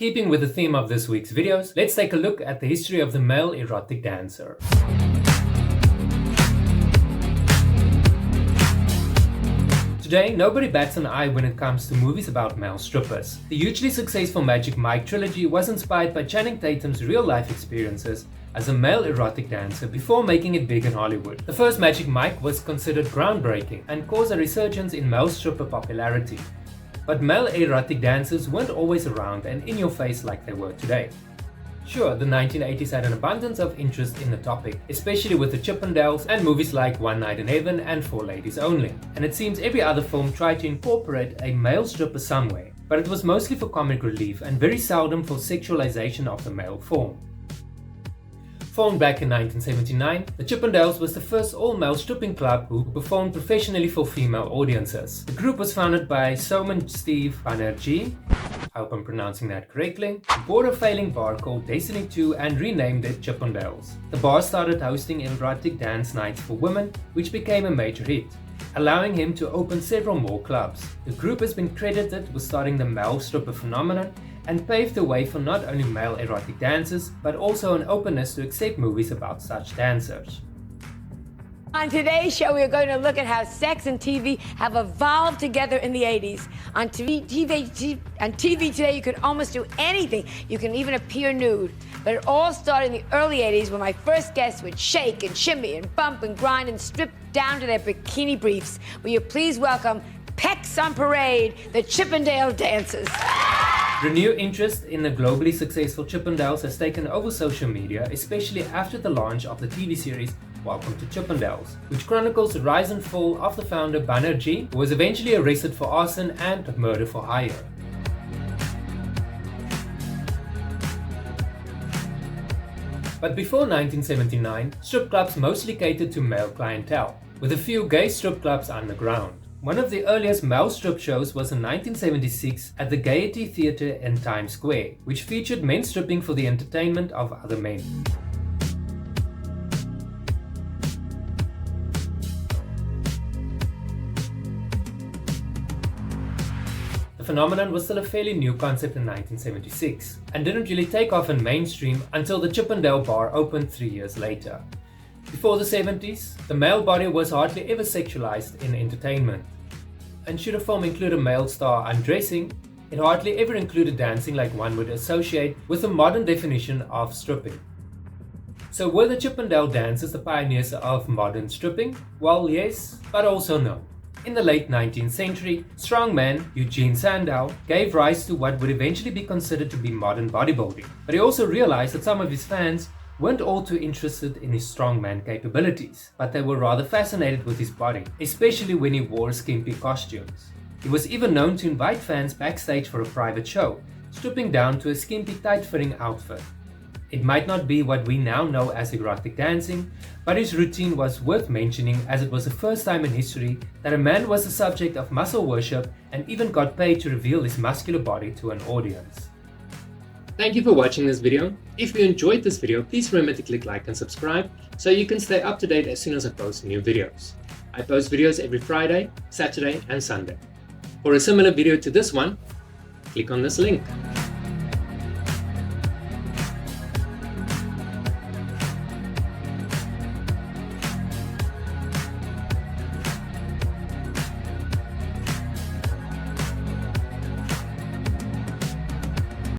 Keeping with the theme of this week's videos, let's take a look at the history of the male erotic dancer. Today, nobody bats an eye when it comes to movies about male strippers. The hugely successful Magic Mike trilogy was inspired by Channing Tatum's real-life experiences as a male erotic dancer before making it big in Hollywood. The first Magic Mike was considered groundbreaking and caused a resurgence in male stripper popularity. But male erotic dancers weren't always around and in your face like they were today. Sure, the 1980s had an abundance of interest in the topic, especially with the Chippendales and movies like One Night in Heaven and For Ladies Only. And it seems every other film tried to incorporate a male stripper somewhere, but it was mostly for comic relief and very seldom for sexualization of the male form. Formed back in 1979, the Chippendales was the first all-male stripping club who performed professionally for female audiences. The group was founded by Soman Steve Banerjee, I hope I'm pronouncing that correctly, who bought a failing bar called Destiny 2 and renamed it Chippendales. The bar started hosting erotic dance nights for women, which became a major hit, allowing him to open several more clubs. The group has been credited with starting the male stripper phenomenon and paved the way for not only male erotic dancers, but also an openness to accept movies about such dancers. On today's show, we are going to look at how sex and TV have evolved together in the 80s. On TV today, you can almost do anything. You can even appear nude. But it all started in the early 80s when my first guests would shake and shimmy and bump and grind and strip down to their bikini briefs. Will you please welcome Pecs on Parade, the Chippendale dancers. Renewed interest in the globally successful Chippendales has taken over social media, especially after the launch of the TV series Welcome to Chippendales, which chronicles the rise and fall of the founder Banerjee, who was eventually arrested for arson and murder for hire. But before 1979, strip clubs mostly catered to male clientele, with a few gay strip clubs underground. One of the earliest male strip shows was in 1976 at the Gaiety Theatre in Times Square, which featured men stripping for the entertainment of other men. The phenomenon was still a fairly new concept in 1976 and didn't really take off in mainstream until the Chippendale bar opened 3 years later. Before the 70s, the male body was hardly ever sexualized in entertainment. And should a film include a male star undressing, it hardly ever included dancing like one would associate with the modern definition of stripping. So were the Chippendale dancers the pioneers of modern stripping? Well, yes, but also no. In the late 19th century, strongman Eugene Sandow gave rise to what would eventually be considered to be modern bodybuilding. But he also realized that some of his fans weren't all too interested in his strongman capabilities, but they were rather fascinated with his body, especially when he wore skimpy costumes. He was even known to invite fans backstage for a private show, stripping down to a skimpy tight-fitting outfit. It might not be what we now know as erotic dancing, but his routine was worth mentioning as it was the first time in history that a man was the subject of muscle worship and even got paid to reveal his muscular body to an audience. Thank you for watching this video. If you enjoyed this video, please remember to click like and subscribe so you can stay up to date as soon as I post new videos. I post videos every Friday, Saturday and Sunday. For a similar video to this one, click on this link.